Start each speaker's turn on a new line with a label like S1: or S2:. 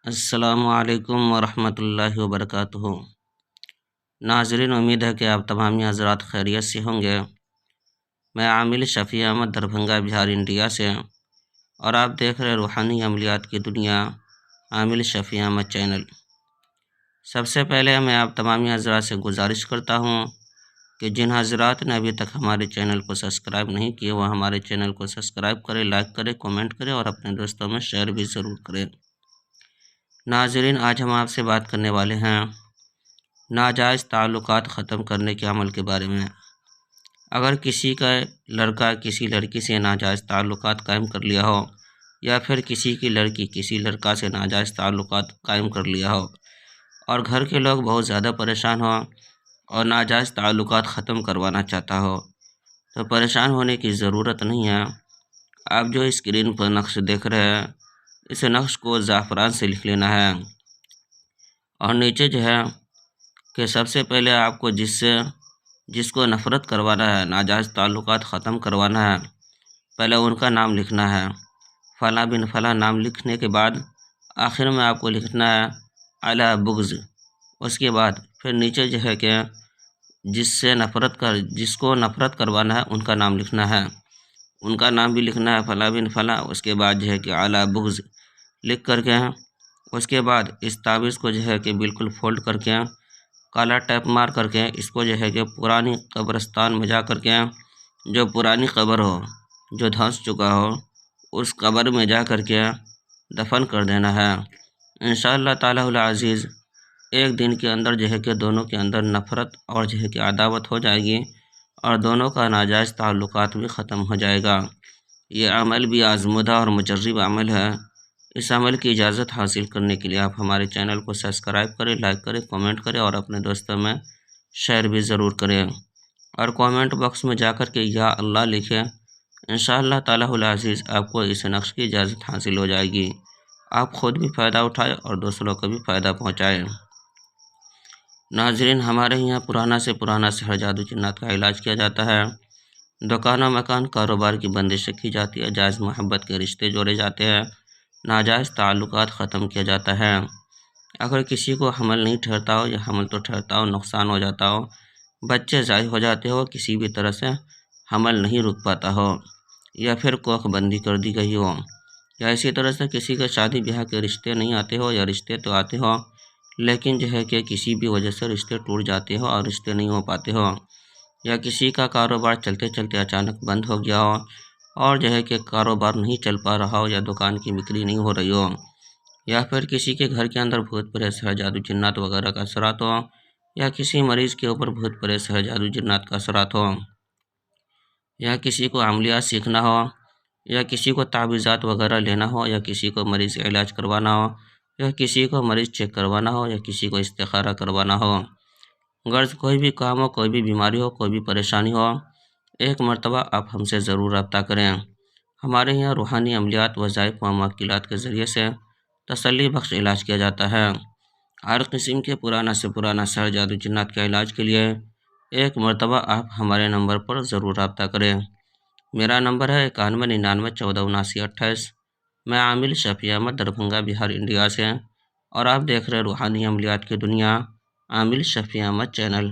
S1: السلام علیکم ورحمۃ اللہ وبرکاتہ۔ ناظرین، امید ہے کہ آپ تمامی حضرات خیریت سے ہوں گے۔ میں عامل شفیع احمد دربھنگہ بہار انڈیا سے، اور آپ دیکھ رہے روحانی عملیات کی دنیا عامل شفیع احمد چینل۔ سب سے پہلے میں آپ تمامی حضرات سے گزارش کرتا ہوں کہ جن حضرات نے ابھی تک ہمارے چینل کو سبسکرائب نہیں کیے وہ ہمارے چینل کو سبسکرائب کریں، لائک کریں، کمنٹ کریں اور اپنے دوستوں میں شیئر بھی ضرور کریں۔ ناظرین، آج ہم آپ سے بات کرنے والے ہیں ناجائز تعلقات ختم کرنے کے عمل کے بارے میں۔ اگر کسی کا لڑکا کسی لڑکی سے ناجائز تعلقات قائم کر لیا ہو، یا پھر کسی کی لڑکی کسی لڑکا سے ناجائز تعلقات قائم کر لیا ہو، اور گھر کے لوگ بہت زیادہ پریشان ہوں اور ناجائز تعلقات ختم کروانا چاہتا ہو، تو پریشان ہونے کی ضرورت نہیں ہے۔ آپ جو اسکرین پر نقش دیکھ رہے ہیں، اس نقش کو زعفران سے لکھ لینا ہے، اور نیچے جو ہے کہ سب سے پہلے آپ کو جس کو نفرت کروانا ہے، ناجائز تعلقات ختم کروانا ہے، پہلے ان کا نام لکھنا ہے، فلاں بن فلاں نام لکھنے کے بعد آخر میں آپ کو لکھنا ہے علی بغض۔ اس کے بعد پھر نیچے جو ہے کہ جس کو نفرت کروانا ہے ان کا نام لکھنا ہے، ان کا نام بھی لکھنا ہے فلاں بن فلاں۔ اس کے بعد جو ہے کہ علی بغض لکھ کر کے اس کے بعد اس تعویذ کو جو ہے کہ بالکل فولڈ کر کے کالا ٹیپ مار کر کے اس کو جو ہے کہ پرانی قبرستان میں جا کر کے، جو پرانی قبر ہو جو دھنس چکا ہو، اس قبر میں جا کر کے دفن کر دینا ہے۔ انشاءاللہ تعالی العزیز ایک دن کے اندر جو ہے کہ دونوں کے اندر نفرت اور جو ہے کہ عداوت ہو جائے گی، اور دونوں کا ناجائز تعلقات بھی ختم ہو جائے گا۔ یہ عمل بھی آزمودہ اور مجرب عمل ہے۔ اس عمل کی اجازت حاصل کرنے کے لیے آپ ہمارے چینل کو سبسکرائب کریں، لائک کریں، کمنٹ کریں اور اپنے دوستوں میں شیئر بھی ضرور کریں، اور کمنٹ باکس میں جا کر کے یا اللہ لکھیں۔ انشاءاللہ تعالی العزیز آپ کو اس نقش کی اجازت حاصل ہو جائے گی۔ آپ خود بھی فائدہ اٹھائیں اور دوسروں کو بھی فائدہ پہنچائیں۔ ناظرین، ہمارے یہاں پرانا سے پرانا سحر جادو جنات کا علاج کیا جاتا ہے۔ دکان و مکان کاروبار کی بندشیں کی جاتی ہے، جائز محبت کے رشتے جوڑے جاتے ہیں، ناجائز تعلقات ختم کیا جاتا ہے۔ اگر کسی کو حمل نہیں ٹھہرتا ہو یا حمل تو ٹھہرتا ہو نقصان ہو جاتا ہو، بچے ضائع ہو جاتے ہو، کسی بھی طرح سے حمل نہیں رک پاتا ہو، یا پھر کوکھ بندی کر دی گئی ہو، یا اسی طرح سے کسی کے شادی بیاہ کے رشتے نہیں آتے ہو، یا رشتے تو آتے ہو لیکن جو ہے کہ کسی بھی وجہ سے رشتے ٹوٹ جاتے ہو اور رشتے نہیں ہو پاتے ہو، یا کسی کا کاروبار چلتے چلتے اچانک بند ہو گیا ہو اور جو ہے کہ کاروبار نہیں چل پا رہا ہو، یا دکان کی بکری نہیں ہو رہی ہو، یا پھر کسی کے گھر کے اندر بھوت پریت سحر جادو جنات وغیرہ کا اثرات ہو، یا کسی مریض کے اوپر بھوت پریت سحر جادو جنات کا اثرات ہو، یا کسی کو عملیات سیکھنا ہو، یا کسی کو تعویذات وغیرہ لینا ہو، یا کسی کو مریض علاج کروانا ہو، یا کسی کو مریض چیک کروانا ہو، یا کسی کو استخارہ کروانا ہو، غرض کوئی بھی کام ہو، کوئی بھی بیماری ہو، کوئی بھی پریشانی ہو، ایک مرتبہ آپ ہم سے ضرور رابطہ کریں۔ ہمارے یہاں روحانی عملیات، وظائف و معقولات کے ذریعے سے تسلی بخش علاج کیا جاتا ہے۔ ہر قسم کے پرانا سے پرانا سحر جادو جنات کے علاج کے لیے ایک مرتبہ آپ ہمارے نمبر پر ضرور رابطہ کریں۔ میرا نمبر ہے 9199147928۔ میں عامل شفیع احمد دربھنگہ بہار انڈیا سے، اور آپ دیکھ رہے روحانی عملیات کی دنیا عامل شفیع احمد چینل۔